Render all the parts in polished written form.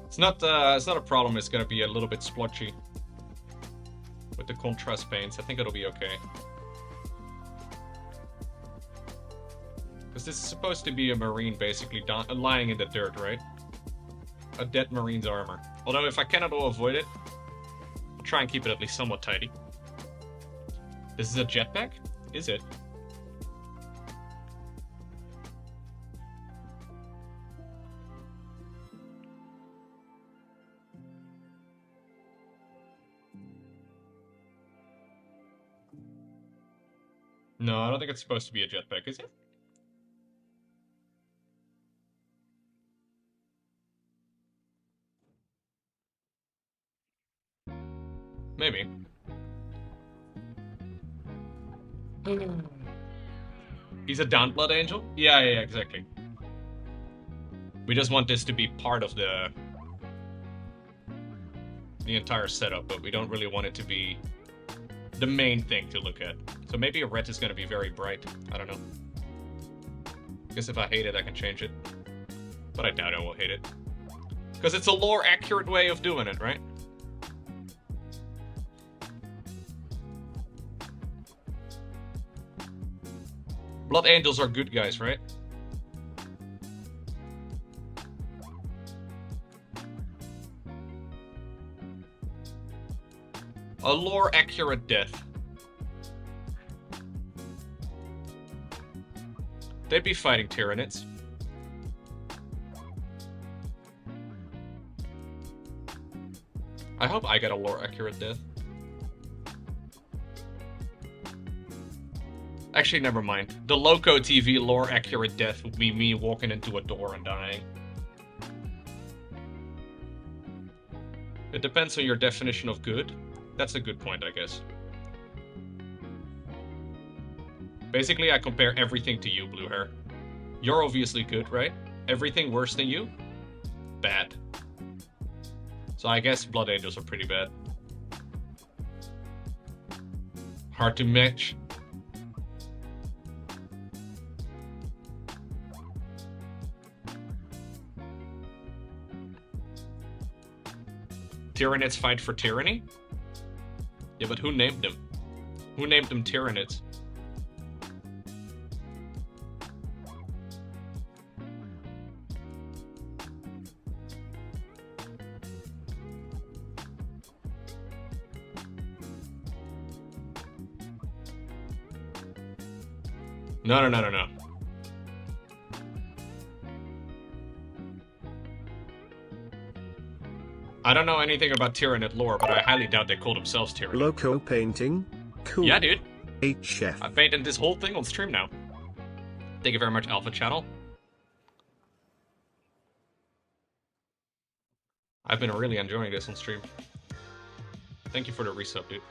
It's not a problem. It's gonna be a little bit splotchy with the contrast paints. I think it'll be okay. Because this is supposed to be a marine, basically, lying in the dirt, right? A dead marine's armor. Although, if I cannot avoid it, I'll try and keep it at least somewhat tidy. This is a jetpack? Is it? No, I don't think it's supposed to be a jetpack, is it? Maybe. He's a down blood angel? Yeah, exactly. We just want this to be part of the entire setup, but we don't really want it to be the main thing to look at. So maybe a red is going to be very bright. I don't know. I guess if I hate it, I can change it. But I doubt I will hate it. Because it's a lore-accurate way of doing it, right? Blood angels are good guys, right? A lore-accurate death. They'd be fighting Tyranids. I hope I get a lore-accurate death. Actually, never mind. The Lowko TV lore-accurate death would be me walking into a door and dying. It depends on your definition of good. That's a good point, I guess. Basically, I compare everything to you, blue hair. You're obviously good, right? Everything worse than you? Bad. So I guess blood angels are pretty bad. Hard to match. Tyranids fight for tyranny? Yeah, but who named them? Who named them Tyranids? No. I don't know anything about Tyranid lore, but I highly doubt they call themselves Tyranid. Lowko painting? Cool. Yeah, dude. Chef. I painted this whole thing on stream now. Thank you very much, Alpha Channel. I've been really enjoying this on stream. Thank you for the resub, dude.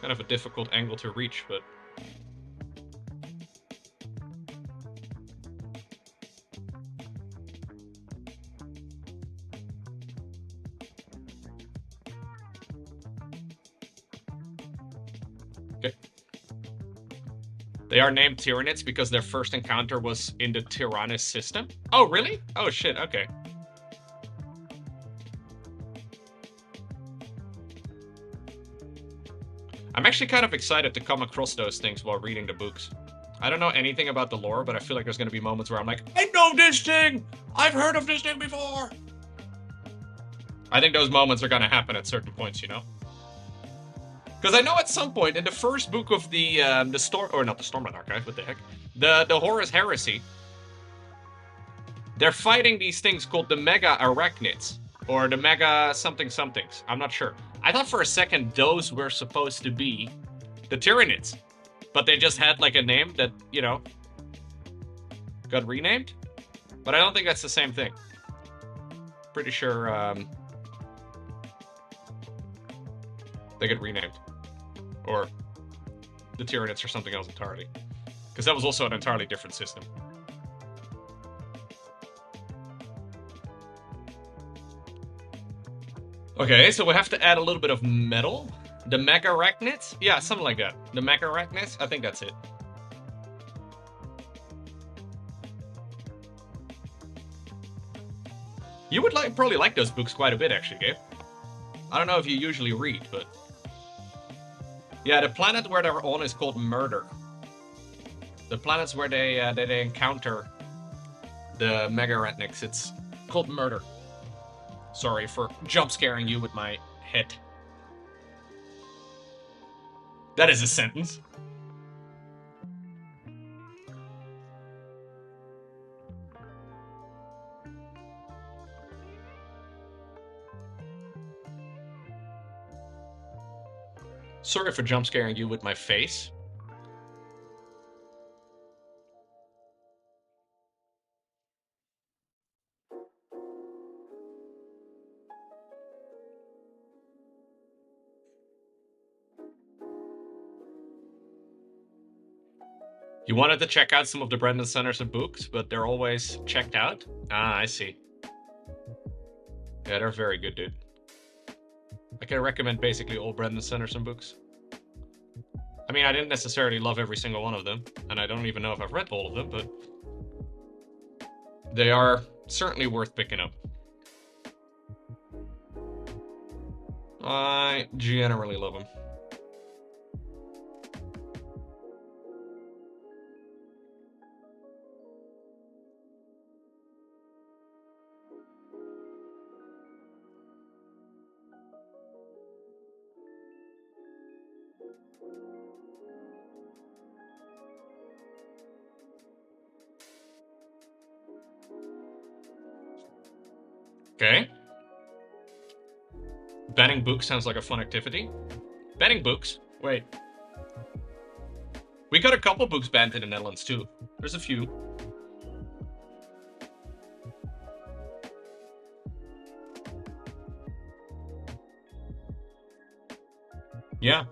Kind of a difficult angle to reach, but... Okay. They are named Tyranids because their first encounter was in the Tyranid system? Oh, really? Oh, shit, okay. I'm actually kind of excited to come across those things while reading the books. I don't know anything about the lore, but I feel like there's going to be moments where I'm like, I know this thing! I've heard of this thing before! I think those moments are going to happen at certain points, you know? Because I know at some point in the first book of the Storm... Or not the Stormlight Archive, what the heck? The Horus Heresy. They're fighting these things called the Mega Arachnids. Or the Mega something-somethings. I'm not sure. I thought for a second those were supposed to be the Tyranids. But they just had like a name that, you know, got renamed. But I don't think that's the same thing. Pretty sure they get renamed. Or the Tyranids or something else entirely. Because that was also an entirely different system. Okay, so we have to add a little bit of metal. The Mega Arachnids? Yeah, something like that. The Mega Arachnids? I think that's it. You would probably like those books quite a bit, actually, Gabe. I don't know if you usually read, but... Yeah, the planet where they're on is called Murder. The planets where they encounter the mega-rednecks, it's called Murder. Sorry for jump-scaring you with my head. That is a sentence. Sorry for jump-scaring you with my face. You wanted to check out some of the Brendan Sanderson books, but they're always checked out? Ah, I see. Yeah, they're very good, dude. I can recommend basically all Brendan Sanderson books. I mean, I didn't necessarily love every single one of them, and I don't even know if I've read all of them, but they are certainly worth picking up. I generally love them. Okay. Banning books sounds like a fun activity. Banning books? Wait. We got a couple books banned in the Netherlands too. There's a few. Yeah.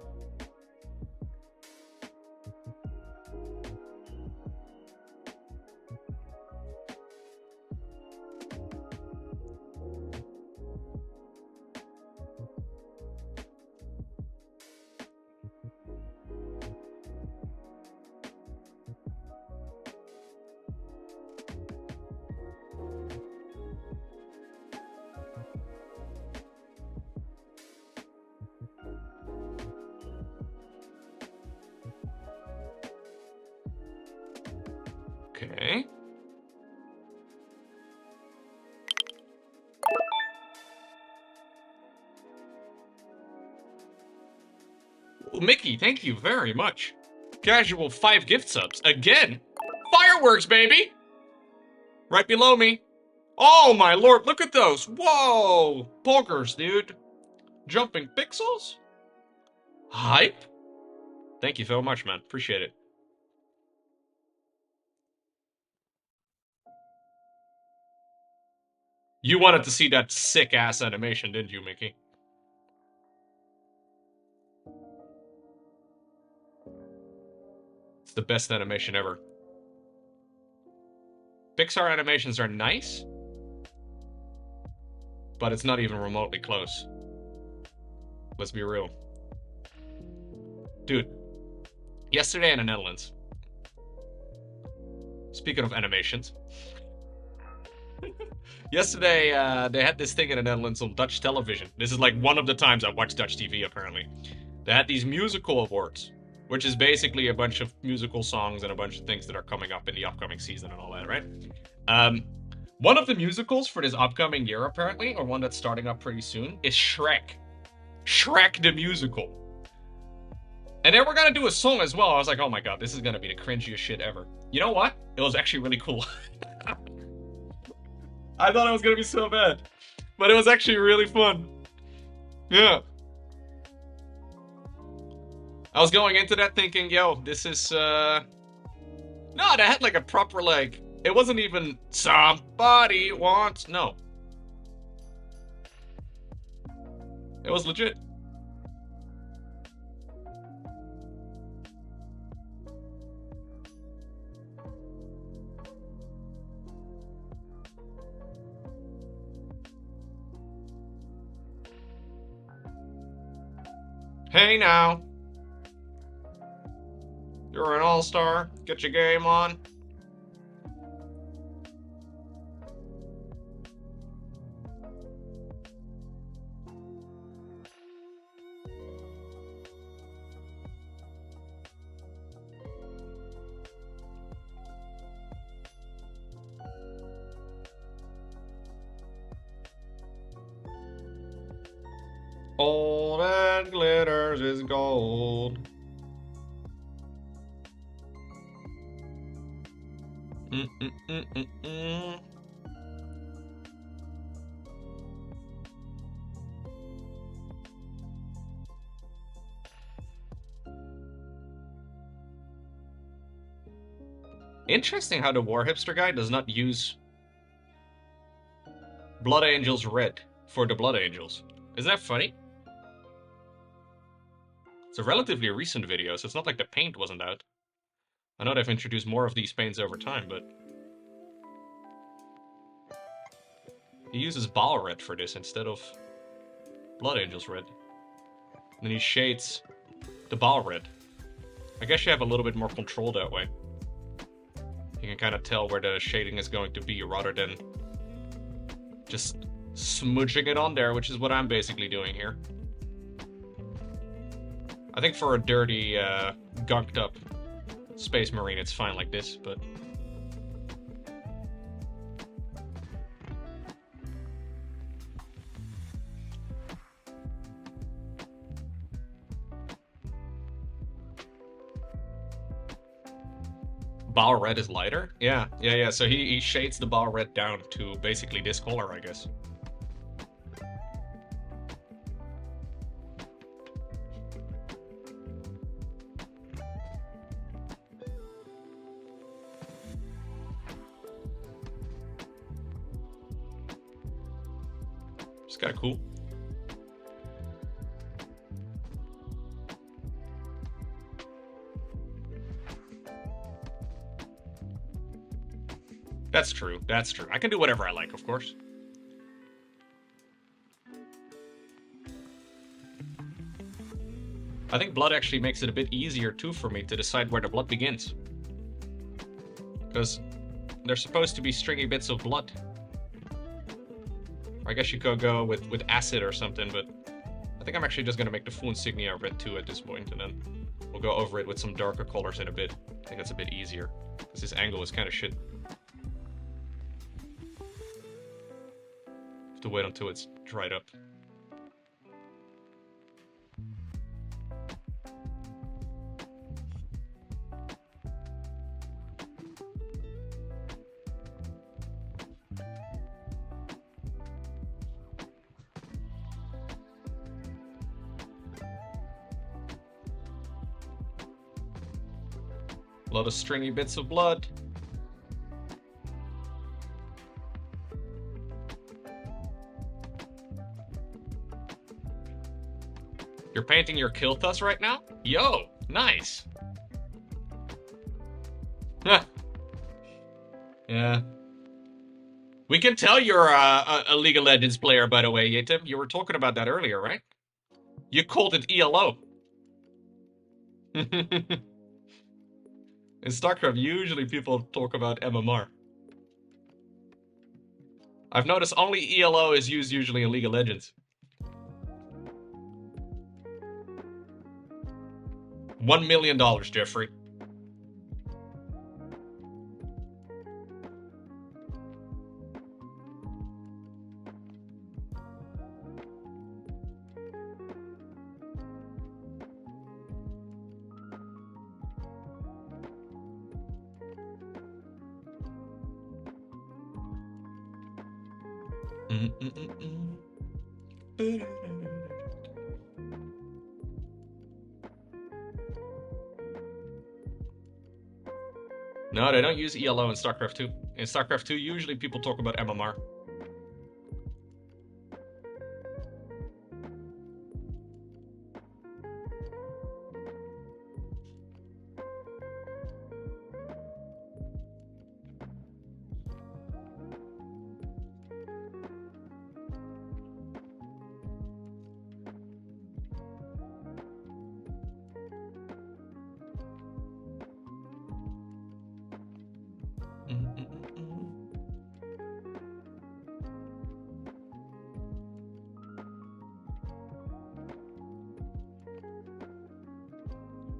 Okay. Well, Mickey, thank you very much. Casual 5 gift subs. Again! Fireworks, baby! Right below me. Oh my lord, look at those! Whoa! Bonkers, dude. Jumping pixels? Hype? Thank you so much, man. Appreciate it. You wanted to see that sick-ass animation, didn't you, Mickey? It's the best animation ever. Pixar animations are nice, but it's not even remotely close. Let's be real. Dude, yesterday in the Netherlands, speaking of animations, yesterday they had this thing in the Netherlands on Dutch television. This is like one of the times I watch Dutch TV, apparently. They had these musical awards, which is basically a bunch of musical songs and a bunch of things that are coming up in the upcoming season and all that, right? One of the musicals for this upcoming year, apparently, or one that's starting up pretty soon, is Shrek. Shrek the musical. And then we're gonna do a song as well. I was like, oh my god, this is gonna be the cringiest shit ever. You know what? It was actually really cool. I thought it was gonna be so bad. But it was actually really fun. Yeah. I was going into that thinking, yo, this is, No, they had like a proper, like... It wasn't even, somebody wants... No. It was legit. Hey now. You're an all-star. Get your game on. All that glitters is gold. Interesting how the warhipster guy does not use Blood Angels Red for the Blood Angels. Isn't that funny? It's a relatively recent video, so it's not like the paint wasn't out. I know they've introduced more of these paints over time, but... he uses Ball Red for this instead of Blood Angels Red. And then he shades the Ball Red. I guess you have a little bit more control that way. You can kind of tell where the shading is going to be rather than just smudging it on there, which is what I'm basically doing here. I think for a dirty, gunked up Space Marine, it's fine like this, but... Ball Red is lighter? Yeah. So he shades the Ball Red down to basically this color, I guess. It's kind of cool. That's true. That's true. I can do whatever I like, of course. I think blood actually makes it a bit easier, too, for me to decide where the blood begins. Because there's supposed to be stringy bits of blood. Or I guess you could go with acid or something, but I think I'm actually just going to make the full insignia red, too, at this point, and then we'll go over it with some darker colors in a bit. I think that's a bit easier, because this angle is kind of shit. To wait until it's dried up. A lot of stringy bits of blood. You're painting your Kilthus right now? Yo, nice. Huh. Yeah. We can tell you're a League of Legends player, by the way, Yetim. You were talking about that earlier, right? You called it ELO. In StarCraft, usually people talk about MMR. I've noticed only ELO is used usually in League of Legends. $1 million, Jeffrey. No, they don't use ELO in StarCraft 2. In StarCraft 2, usually people talk about MMR.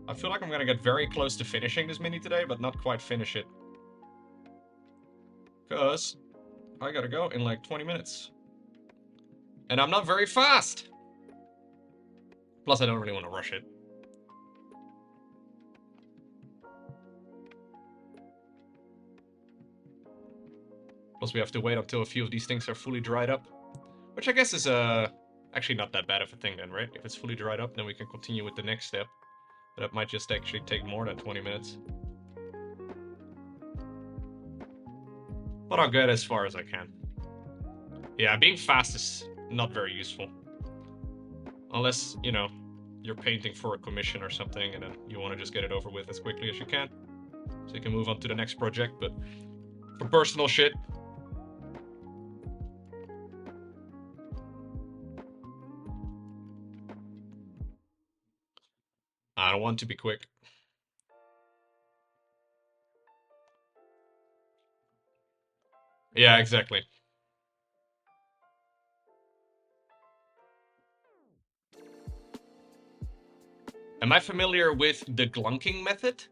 I feel like I'm gonna get very close to finishing this mini today, but not quite finish it. Because I gotta go in like 20 minutes. And I'm not very fast! Plus, I don't really want to rush it. Plus, we have to wait until a few of these things are fully dried up. Which I guess is actually not that bad of a thing then, right? If it's fully dried up, then we can continue with the next step. But that might just actually take more than 20 minutes. But I'll get as far as I can. Yeah, being fast is not very useful. Unless, you know, you're painting for a commission or something and then you want to just get it over with as quickly as you can. So you can move on to the next project, but for personal shit, I don't want to be quick. Yeah, exactly. Am I familiar with the glunking method?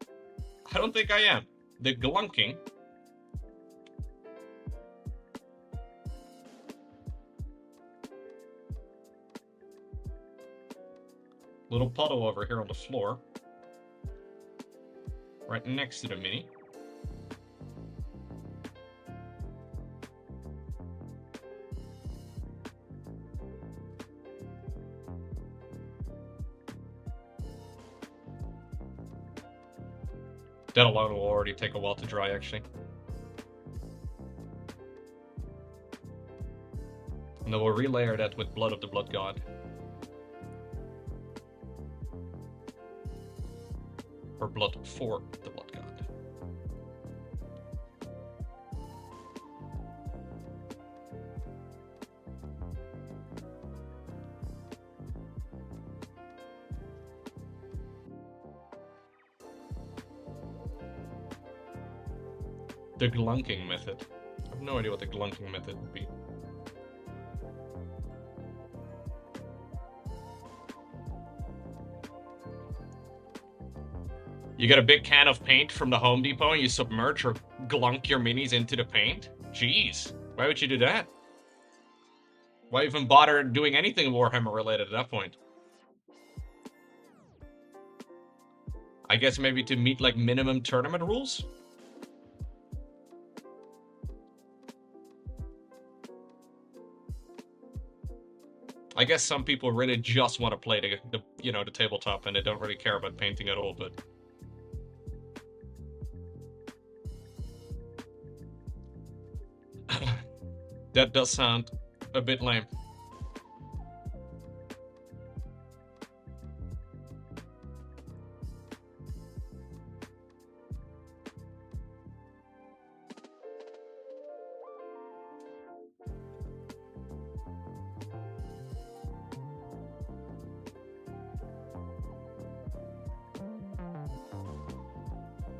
I don't think I am. The glunking. Little puddle over here on the floor. Right next to the mini. That alone will already take a while to dry, actually. And then we'll relayer that with Blood of the Blood God. Or Blood for the Blood God. The glunking method. I have no idea what the glunking method would be. You get a big can of paint from the Home Depot and you submerge or glunk your minis into the paint? Jeez, why would you do that? Why even bother doing anything Warhammer related at that point? I guess maybe to meet like minimum tournament rules? I guess some people really just want to play the you know, the tabletop and they don't really care about painting at all, but that does sound a bit lame.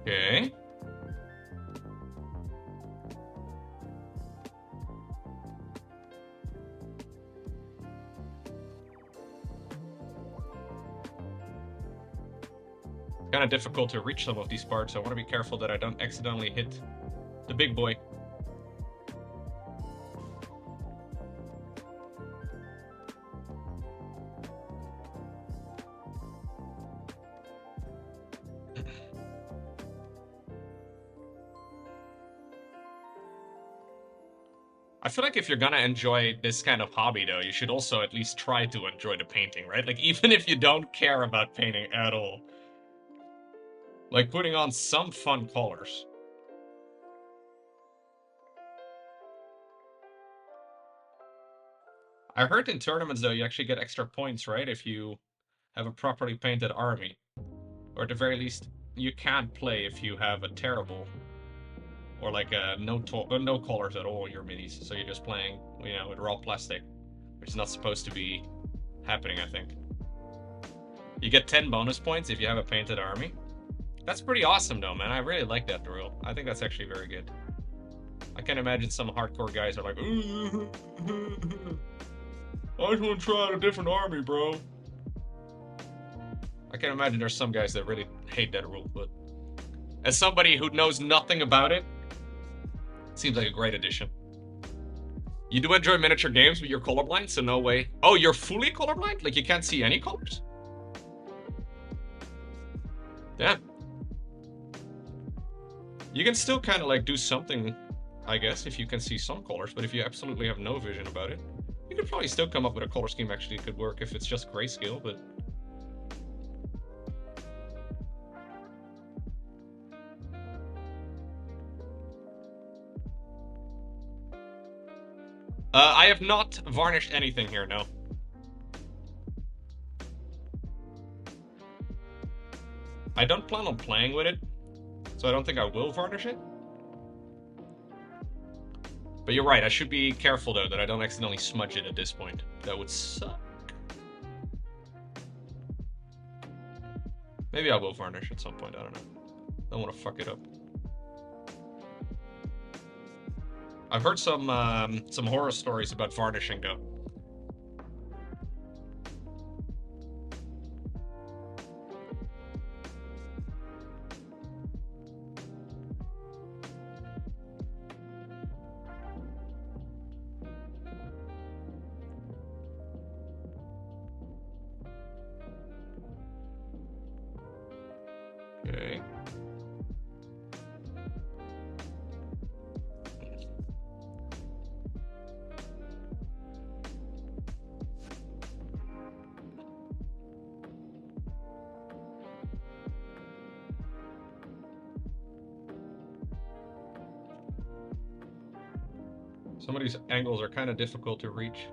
Okay. Kind of difficult to reach some of these parts, so I want to be careful that I don't accidentally hit the big boy. I feel like if you're gonna enjoy this kind of hobby, though, you should also at least try to enjoy the painting, right? Like, even if you don't care about painting at all. Like, putting on some fun colors. I heard in tournaments, though, you actually get extra points, right? If you have a properly painted army. Or at the very least, you can't play if you have a terrible... Or like no colors at all in your minis, so you're just playing, you know, with raw plastic, which is not supposed to be happening, I think. You get 10 bonus points if you have a painted army. That's pretty awesome, though, man. I really like that rule. I think that's actually very good. I can imagine some hardcore guys are like, I just want to try out a different army, bro. I can imagine there's some guys that really hate that rule, but as somebody who knows nothing about it, seems like a great addition. You do enjoy miniature games, but you're colorblind, so no way. Oh, you're fully colorblind? Like, you can't see any colors? Yeah. You can still kind of like do something, I guess, if you can see some colors, but if you absolutely have no vision about it, you could probably still come up with a color scheme actually could work if it's just grayscale, but... I have not varnished anything here, no. I don't plan on playing with it, so I don't think I will varnish it. But you're right, I should be careful though that I don't accidentally smudge it at this point. That would suck. Maybe I will varnish at some point, I don't know. Don't want to fuck it up. I've heard some horror stories about varnishing though. Okay. Some of these angles are kind of difficult to reach.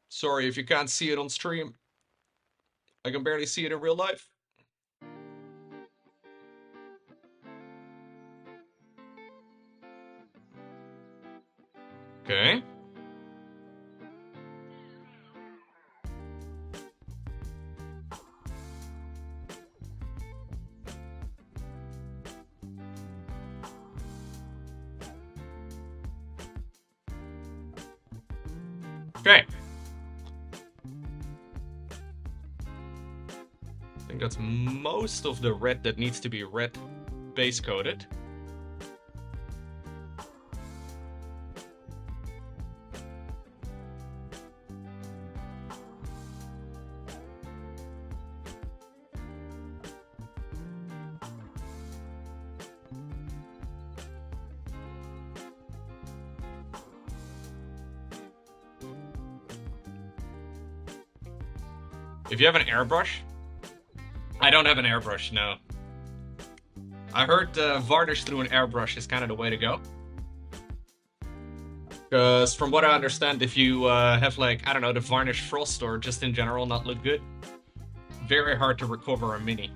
Sorry if you can't see it on stream. I can barely see it in real life. Okay. Okay. I think that's most of the red that needs to be red base coated. If you have an airbrush, I don't have an airbrush, no. I heard varnish through an airbrush is kind of the way to go. Because from what I understand, if you have like, I don't know, the varnish frost or just in general not look good, very hard to recover a mini.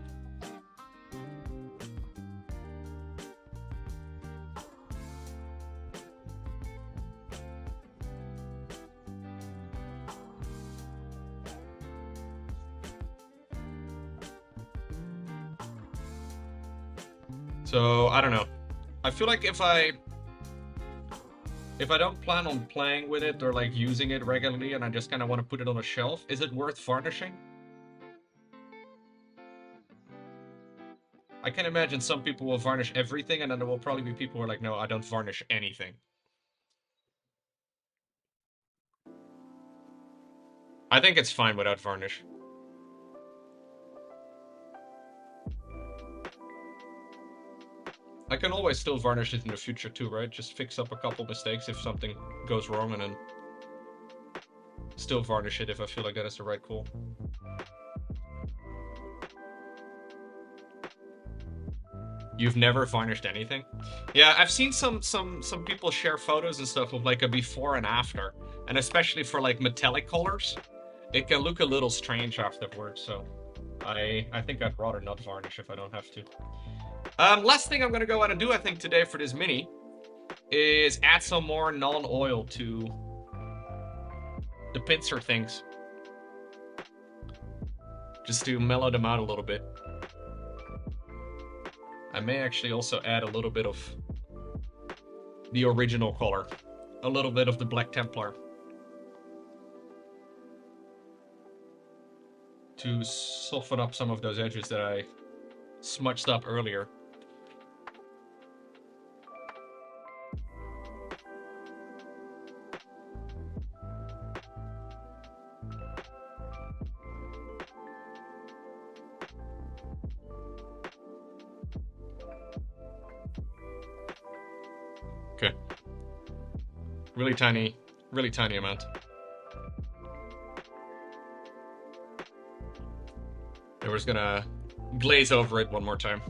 So, I don't know. I feel like if I don't plan on playing with it or like using it regularly and I just kind of want to put it on a shelf, is it worth varnishing? I can imagine some people will varnish everything and then there will probably be people who are like, no, I don't varnish anything. I think it's fine without varnish. I can always still varnish it in the future too, right? Just fix up a couple mistakes if something goes wrong and then still varnish it if I feel like that is the right call. You've never varnished anything? Yeah, I've seen some people share photos and stuff of like a before and after, and especially for like metallic colors, it can look a little strange afterwards. So I think I'd rather not varnish if I don't have to. Last thing I'm gonna go out and do, I think, today for this mini is add some more non-oil to the pincer things. Just to mellow them out a little bit. I may actually also add a little bit of the original color. A little bit of the Black Templar. To soften up some of those edges that I smudged up earlier. Really tiny amount. And we're just gonna glaze over it one more time.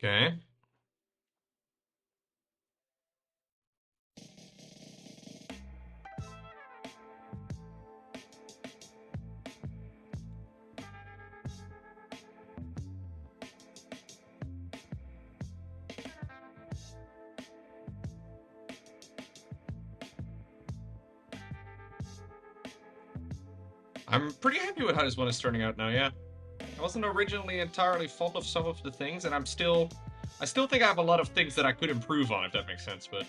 Okay. I'm pretty happy with how this one is turning out now, yeah. I wasn't originally entirely fond of some of the things, and I still think I have a lot of things that I could improve on, if that makes sense, but...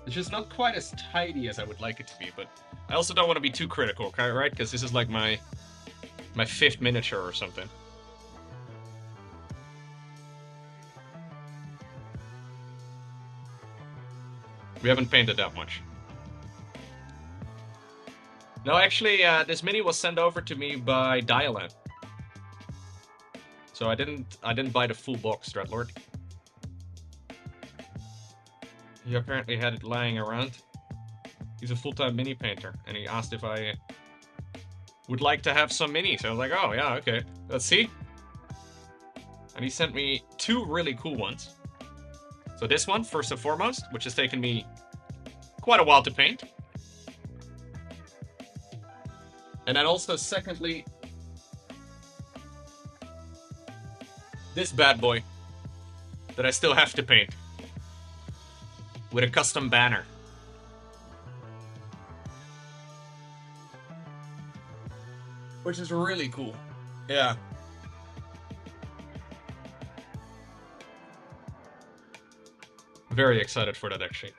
It's just not quite as tidy as I would like it to be, but I also don't want to be too critical, okay, right? Because this is like my 5th miniature or something. We haven't painted that much. No, actually, this mini was sent over to me by Dialanart. So I didn't buy the full box, Dreadlord. He apparently had it lying around. He's a full-time mini painter, and he asked if I would like to have some minis. So I was like, oh yeah, okay, let's see. And he sent me 2 really cool ones. So this one, first and foremost, which has taken me quite a while to paint. And then also, secondly, this bad boy that I still have to paint with a custom banner. Which is really cool. Yeah. Very excited for that, actually.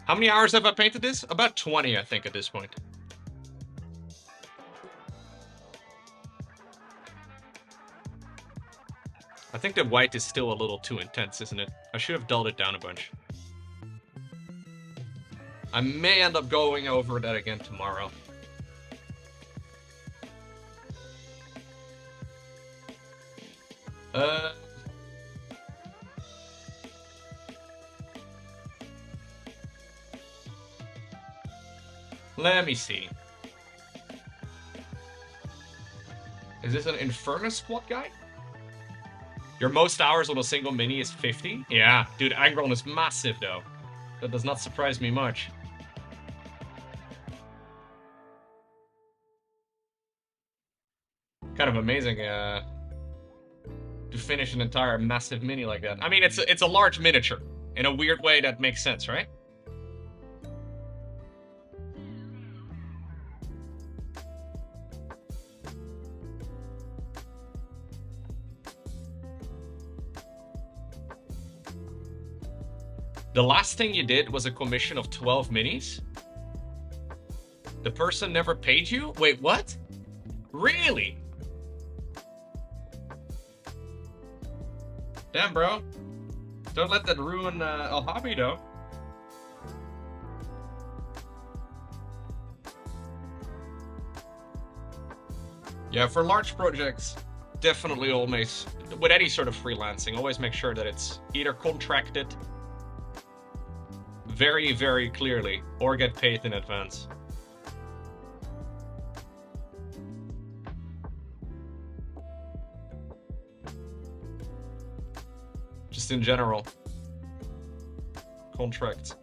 How many hours have I painted this? About 20, I think, at this point. I think the white is still a little too intense, isn't it? I should have dulled it down a bunch. I may end up going over that again tomorrow. Let me see. Is this an Inferno Squad guy? Your most hours on a single mini is 50? Yeah, dude, Angron is massive, though. That does not surprise me much. Kind of amazing, to finish an entire massive mini like that. I mean, it's a large miniature. In a weird way, that makes sense, right? The last thing you did was a commission of 12 minis? The person never paid you? Wait, what? Really? Damn, bro. Don't let that ruin a hobby, though. Yeah, for large projects, definitely always, with any sort of freelancing, always make sure that it's either contracted very, very clearly, or get paid in advance. Just in general, contracts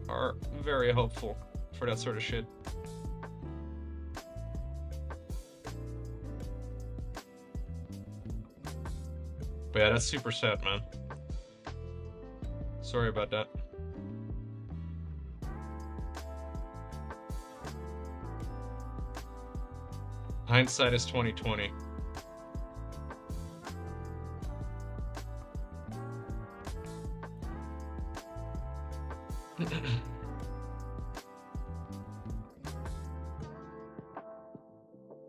are very helpful for that sort of shit. But yeah, that's super sad, man. Sorry about that. Hindsight is 20/20.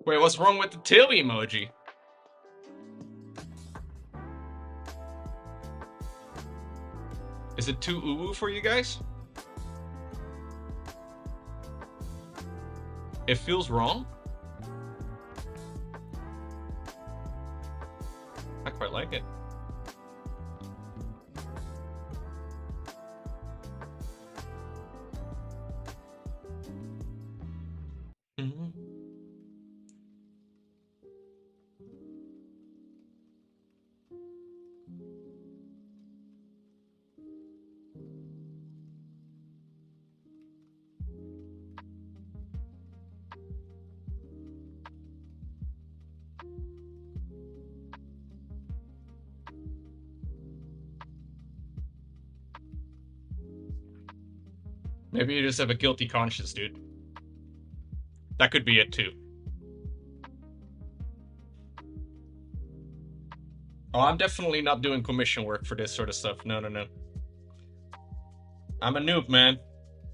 Wait, what's wrong with the tail emoji? Is it too uwu for you guys? It feels wrong? I quite like it. Maybe you just have a guilty conscience, dude. That could be it, too. Oh, I'm definitely not doing commission work for this sort of stuff. No, no, no. I'm a noob, man.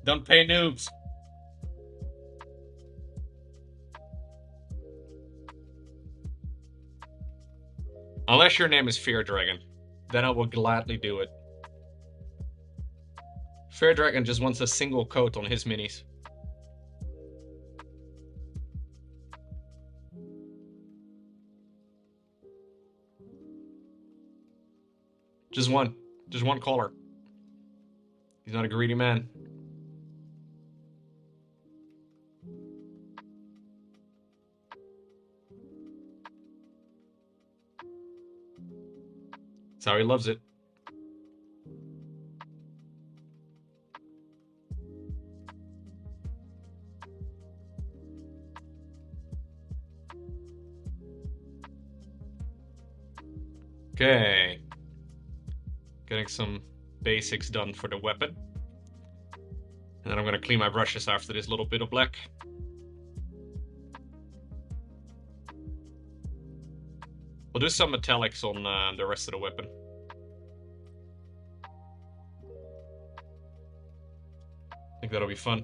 Don't pay noobs. Unless your name is Fear Dragon. Then I will gladly do it. Fear Dragon just wants a single coat on his minis. Just one. Just one color. He's not a greedy man. That's how he loves it. Okay. Getting some basics done for the weapon. And then I'm gonna clean my brushes after this little bit of black. We'll do some metallics on the rest of the weapon. I think that'll be fun.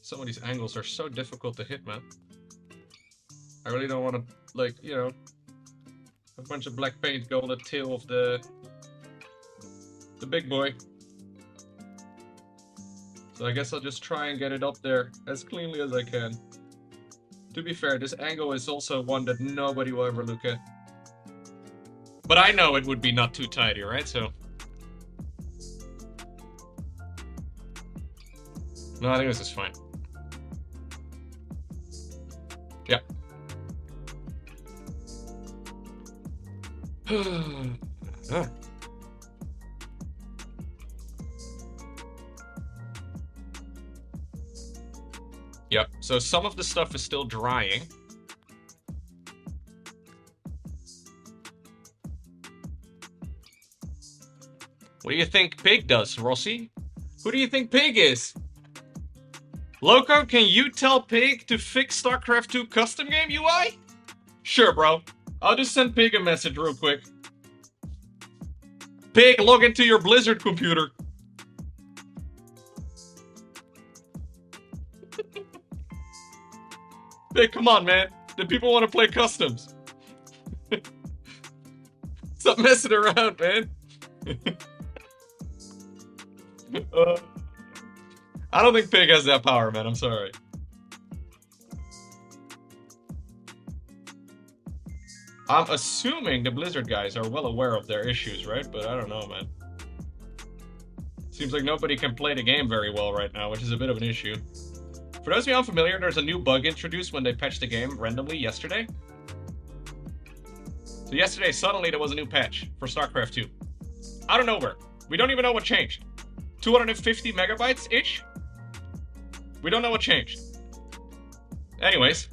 Some of these angles are so difficult to hit, man. I really don't want to, like, you know, a bunch of black paint go on the tail of the big boy. So I guess I'll just try and get it up there as cleanly as I can. To be fair, this angle is also one that nobody will ever look at. But I know it would be not too tidy, right? So... no, I think this is fine. Yep. Yep, so some of the stuff is still drying. What do you think Pig does, Rossi? Who do you think Pig is? Lowko, can you tell Pig to fix StarCraft 2 custom game UI? Sure, bro. I'll just send Pig a message real quick. Pig, log into your Blizzard computer. Pig, come on, man. The people want to play customs. Stop messing around, man. I don't think Pig has that power, man. I'm sorry. I'm assuming the Blizzard guys are well aware of their issues, right? But I don't know, man. Seems like nobody can play the game very well right now, which is a bit of an issue. For those of you unfamiliar, there's a new bug introduced when they patched the game randomly yesterday. So yesterday, suddenly there was a new patch for StarCraft 2. Out of nowhere. We don't even know what changed. 250 megabytes-ish? We don't know what changed. Anyways,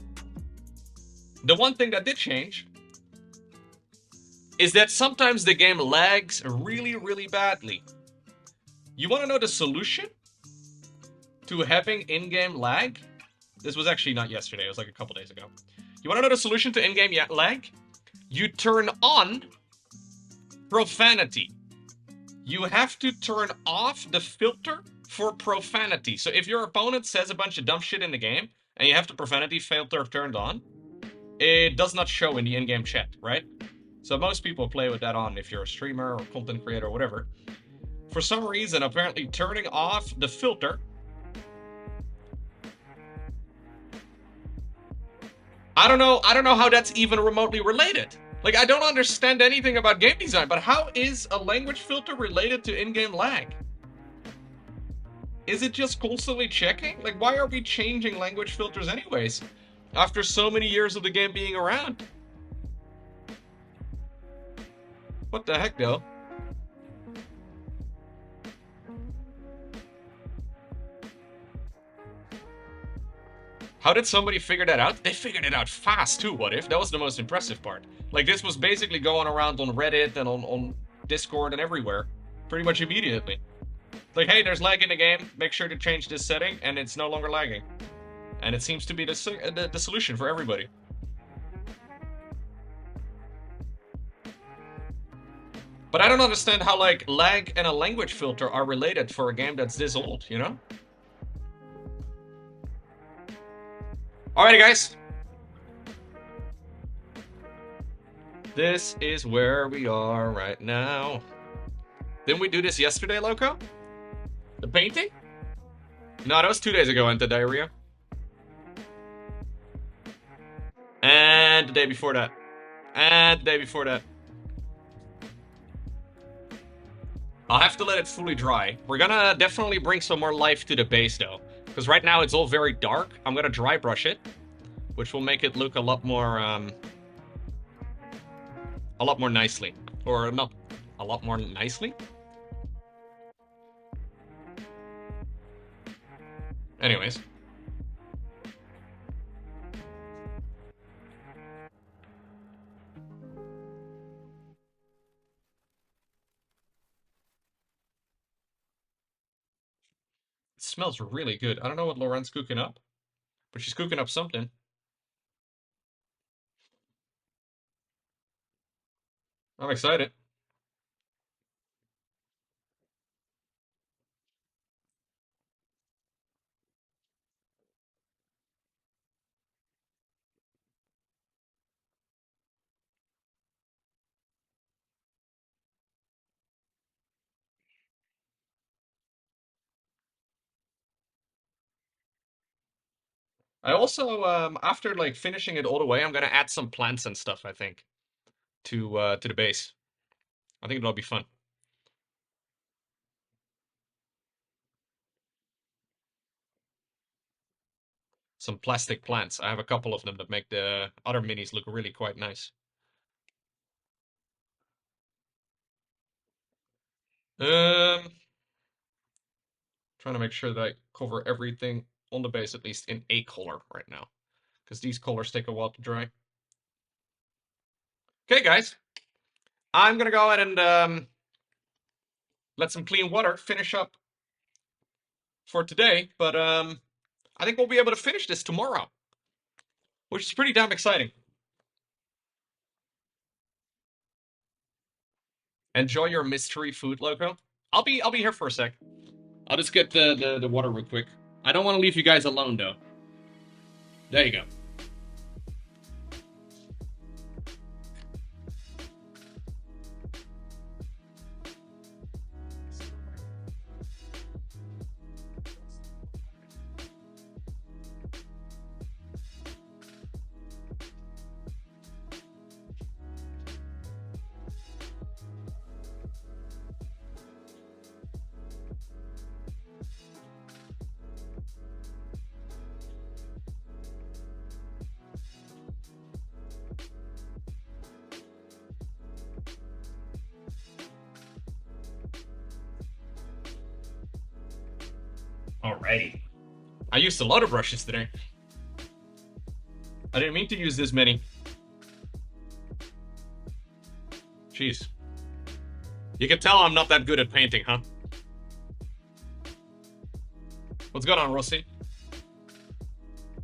the one thing that did change is that sometimes the game lags really, really badly. You want to know the solution to having in-game lag? This was actually not yesterday, it was like a couple days ago. You want to know the solution to in-game lag? You turn on profanity. You have to turn off the filter for profanity. So if your opponent says a bunch of dumb shit in the game, and you have the profanity filter turned on, it does not show in the in-game chat, right? So most people play with that on if you're a streamer or content creator or whatever. For some reason, apparently turning off the filter... I don't know how that's even remotely related. Like, I don't understand anything about game design, but how is a language filter related to in-game lag? Is it just constantly checking? Like, why are we changing language filters anyways? After so many years of the game being around? What the heck, though? How did somebody figure that out? They figured it out fast too, what if? That was the most impressive part. Like, this was basically going around on Reddit and on Discord and everywhere. Pretty much immediately. Like, hey, there's lag in the game, make sure to change this setting, and it's no longer lagging. And it seems to be the solution for everybody. But I don't understand how, like, lag and a language filter are related for a game that's this old, you know? Alrighty, guys. This is where we are right now. Didn't we do this yesterday, Lowko? The painting? No, that was 2 days ago, into diarrhea. And the day before that. And the day before that. I'll have to let it fully dry. We're gonna definitely bring some more life to the base, though. Because right now it's all very dark. I'm gonna dry brush it, which will make it look a lot more nicely. Or not a lot more nicely? Anyways. It smells really good. I don't know what Lauren's cooking up, but she's cooking up something. I'm excited. I also, after like finishing it all the way, I'm gonna add some plants and stuff, I think, to the base. I think it'll be fun. Some plastic plants. I have a couple of them that make the other minis look really quite nice. Trying to make sure that I cover everything on the base, at least in a color right now, because these colors take a while to dry. Okay, guys, I'm gonna go ahead and let some clean water finish up for today, but I think we'll be able to finish this tomorrow, which is pretty damn exciting. Enjoy your mystery food, Lowko. I'll be here for a sec. I'll just get the water real quick. I don't want to leave you guys alone, though. There you go. Alrighty. I used a lot of brushes today. I didn't mean to use this many. Jeez. You can tell I'm not that good at painting, huh? What's going on, Rossi?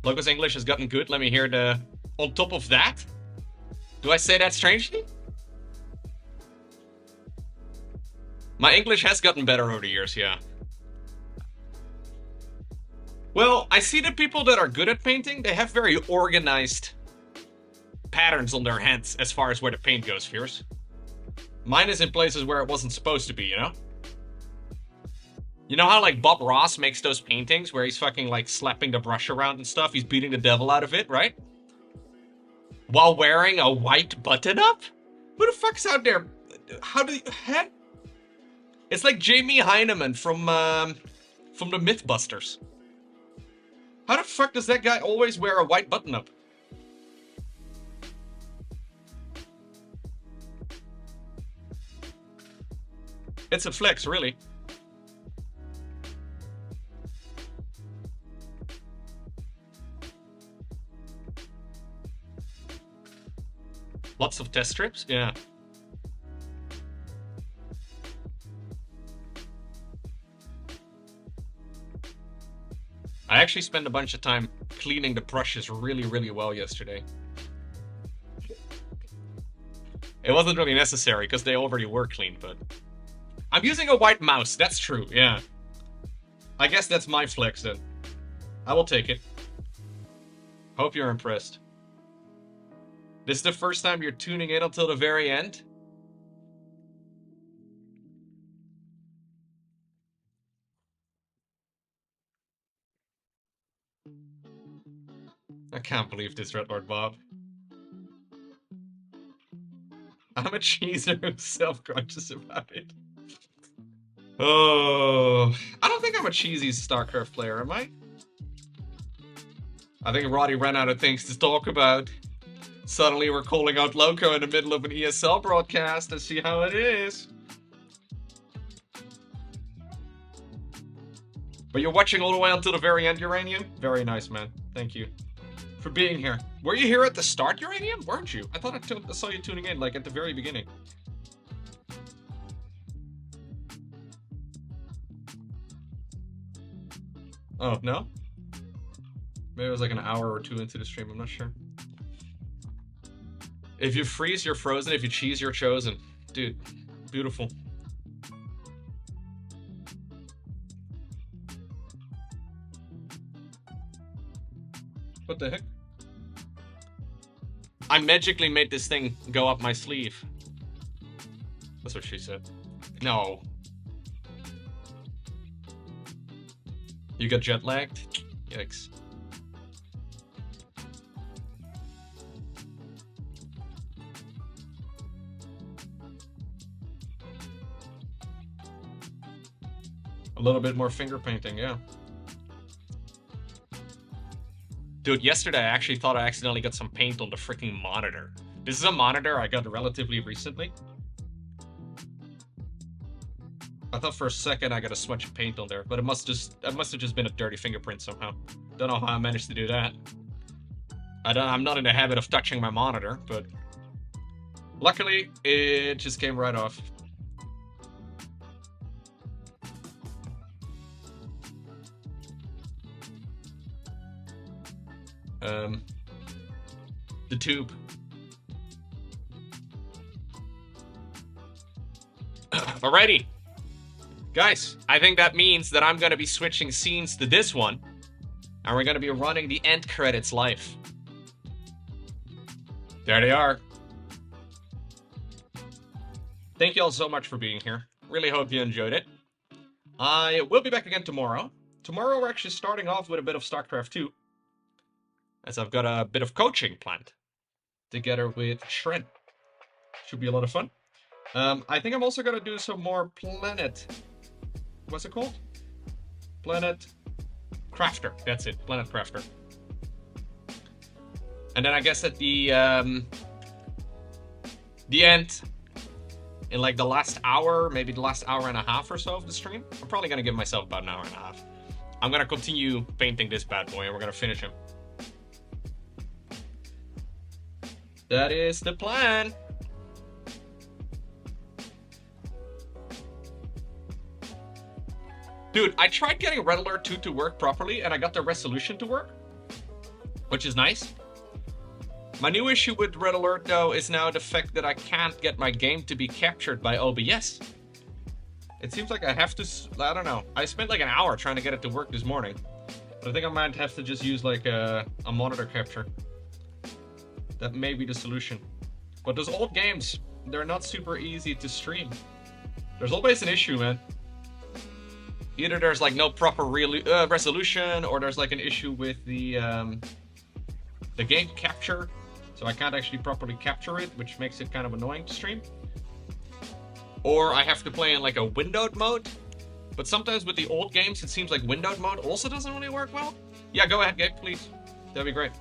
Lowko's English has gotten good. Let me hear the... On top of that? Do I say that strangely? My English has gotten better over the years, yeah. Well, I see the people that are good at painting, they have very organized patterns on their hands as far as where the paint goes, Fierce. Mine is in places where it wasn't supposed to be, you know? You know how, like, Bob Ross makes those paintings where he's fucking, like, slapping the brush around and stuff? He's beating the devil out of it, right? While wearing a white button-up? Who the fuck's out there? How do you... Huh? It's like Jamie Heineman from the Mythbusters. How the fuck does that guy always wear a white button-up? It's a flex, really. Lots of test strips? Yeah. I actually spent a bunch of time cleaning the brushes really, really well yesterday. It wasn't really necessary because they already were clean, but... I'm using a white mouse, that's true, yeah. I guess that's my flex then. I will take it. Hope you're impressed. This is the first time you're tuning in until the very end? I can't believe this, Red Lord Bob. I'm a cheeser who's self-conscious about it. Oh, I don't think I'm a cheesy StarCraft player, am I? I think Roddy ran out of things to talk about. Suddenly we're calling out Lowko in the middle of an ESL broadcast and see how it is. But you're watching all the way until the very end, Uranium? Very nice, man. Thank you for being here. Were you here at the start, Uranium? Weren't you? I thought I saw you tuning in, like, at the very beginning. Oh, no? Maybe it was like an hour or two into the stream, I'm not sure. If you freeze, you're frozen. If you cheese, you're chosen. Dude, beautiful. What the heck? I magically made this thing go up my sleeve. That's what she said. No. You got jet lagged? Yikes. A little bit more finger painting, yeah. Dude, yesterday I actually thought I accidentally got some paint on the freaking monitor. This is a monitor I got relatively recently. I thought for a second I got a smudge of paint on there, but it must have just been a dirty fingerprint somehow. Don't know how I managed to do that. I'm not in the habit of touching my monitor, but luckily it just came right off. The tube. Alrighty. Guys, I think that means that I'm going to be switching scenes to this one. And we're going to be running the end credits live. There they are. Thank you all so much for being here. Really hope you enjoyed it. I will be back again tomorrow. Tomorrow we're actually starting off with a bit of StarCraft 2. As I've got a bit of coaching planned. Together with Shred. Should be a lot of fun. I think I'm also going to do some more Planet... What's it called? Planet Crafter. That's it. Planet Crafter. And then I guess at the end, in like the last hour, maybe the last hour and a half or so of the stream, I'm probably going to give myself about an hour and a half. I'm going to continue painting this bad boy and we're going to finish him. That is the plan. Dude, I tried getting Red Alert 2 to work properly, and I got the resolution to work, which is nice. My new issue with Red Alert, though, is now the fact that I can't get my game to be captured by OBS. It seems like I have to... I don't know. I spent like an hour trying to get it to work this morning. But I think I might have to just use like a monitor capture. That may be the solution. But those old games, they're not super easy to stream. There's always an issue, man. Either there's like no proper resolution, or there's like an issue with the game capture. So I can't actually properly capture it, which makes it kind of annoying to stream. Or I have to play in like a windowed mode. But sometimes with the old games, it seems like windowed mode also doesn't really work well. Yeah, go ahead, Gabe, please. That'd be great.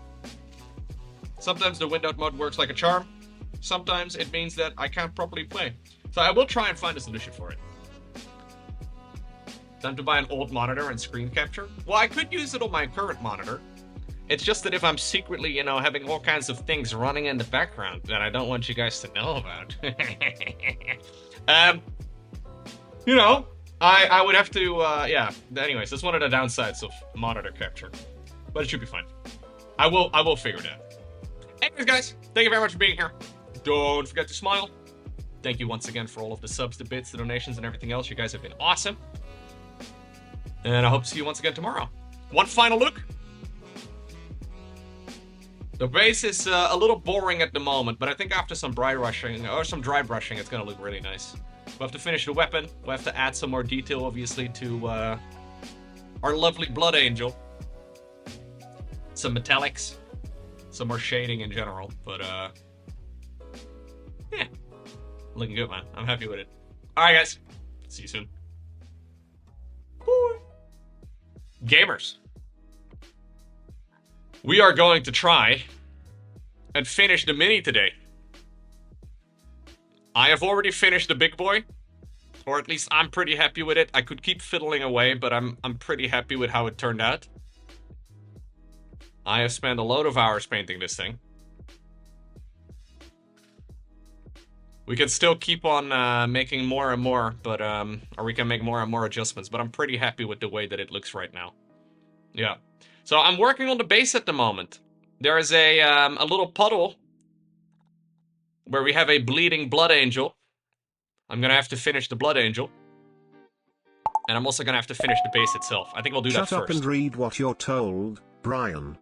Sometimes the windowed mode works like a charm. Sometimes it means that I can't properly play. So I will try and find a solution for it. Time to buy an old monitor and screen capture? Well, I could use it on my current monitor. It's just that if I'm secretly, you know, having all kinds of things running in the background that I don't want you guys to know about. You know, I would have to, yeah. Anyways, that's one of the downsides of monitor capture. But it should be fine. I will figure it out. Anyways, guys, thank you very much for being here. Don't forget to smile. Thank you once again for all of the subs, the bits, the donations, and everything else. You guys have been awesome. And I hope to see you once again tomorrow. One final look. The base is a little boring at the moment, but I think after some dry brushing, it's gonna look really nice. We'll have to finish the weapon. We'll have to add some more detail, obviously, to our lovely Blood Angel. Some metallics. Some more shading in general, but yeah. Looking good, man. I'm happy with it. Alright, guys. See you soon. Bye. Gamers. We are going to try and finish the mini today. I have already finished the big boy, or at least I'm pretty happy with it. I could keep fiddling away, but I'm pretty happy with how it turned out. I have spent a load of hours painting this thing. We can still keep on making more and more, but or we can make more and more adjustments, but I'm pretty happy with the way that it looks right now. Yeah. So I'm working on the base at the moment. There is a little puddle where we have a bleeding Blood Angel. I'm gonna have to finish the Blood Angel. And I'm also gonna have to finish the base itself. I think we'll do that first. Shut up and read what you're told, Brian.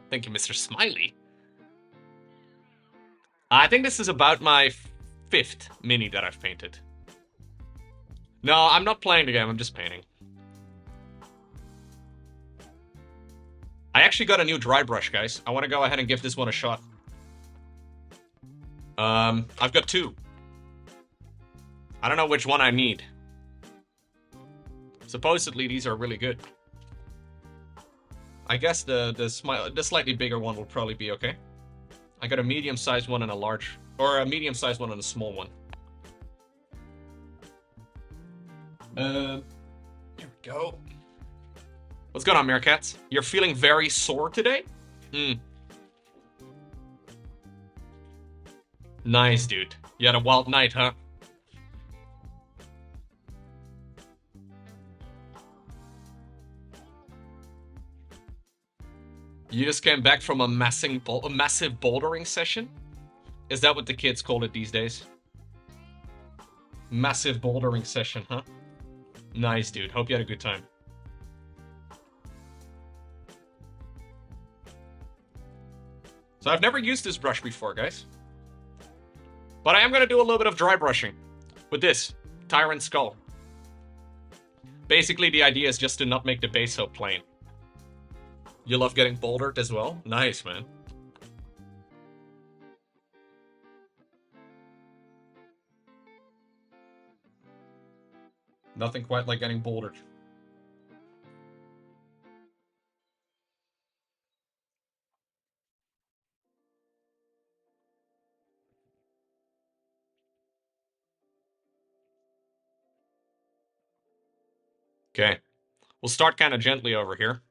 Thank you, Mr. Smiley. I think this is about my 5th mini that I've painted. No, I'm not playing the game, I'm just painting. I actually got a new dry brush, guys. I want to go ahead and give this one a shot. I've got 2. I don't know which one I need. Supposedly, these are really good. I guess the slightly bigger one will probably be okay. I got a medium-sized one and a large... Or a medium-sized one and a small one. Here we go. What's going on, Meerkats? You're feeling very sore today? Nice, dude. You had a wild night, huh? You just came back from a massive bouldering session? Is that what the kids call it these days? Massive bouldering session, huh? Nice, dude. Hope you had a good time. So I've never used this brush before, guys. But I am going to do a little bit of dry brushing with this Tyranid Skull. Basically, the idea is just to not make the base so plain. You love getting bouldered as well? Nice, man. Nothing quite like getting bouldered. Okay. We'll start kind of gently over here.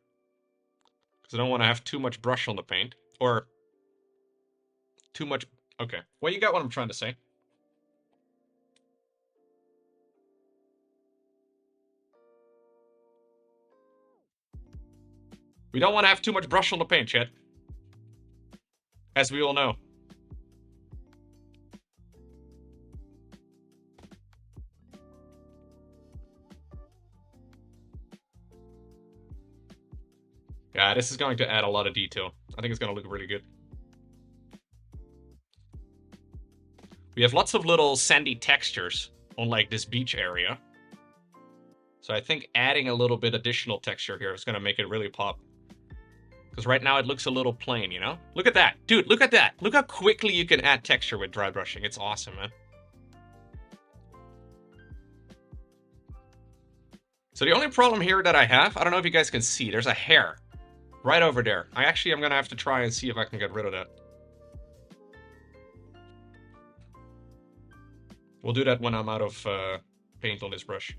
Because I don't want to have too much brush on the paint. Or too much... Okay. Well, you got what I'm trying to say. We don't want to have too much brush on the paint, chat. As we all know. Yeah, this is going to add a lot of detail. I think it's going to look really good. We have lots of little sandy textures on like this beach area. So I think adding a little bit additional texture here is going to make it really pop. Because right now it looks a little plain, you know? Look at that. Dude, look at that. Look how quickly you can add texture with dry brushing. It's awesome, man. So the only problem here that I have, I don't know if you guys can see, there's a hair right over there. I'm going to have to try and see if I can get rid of that. We'll do that when I'm out of paint on this brush.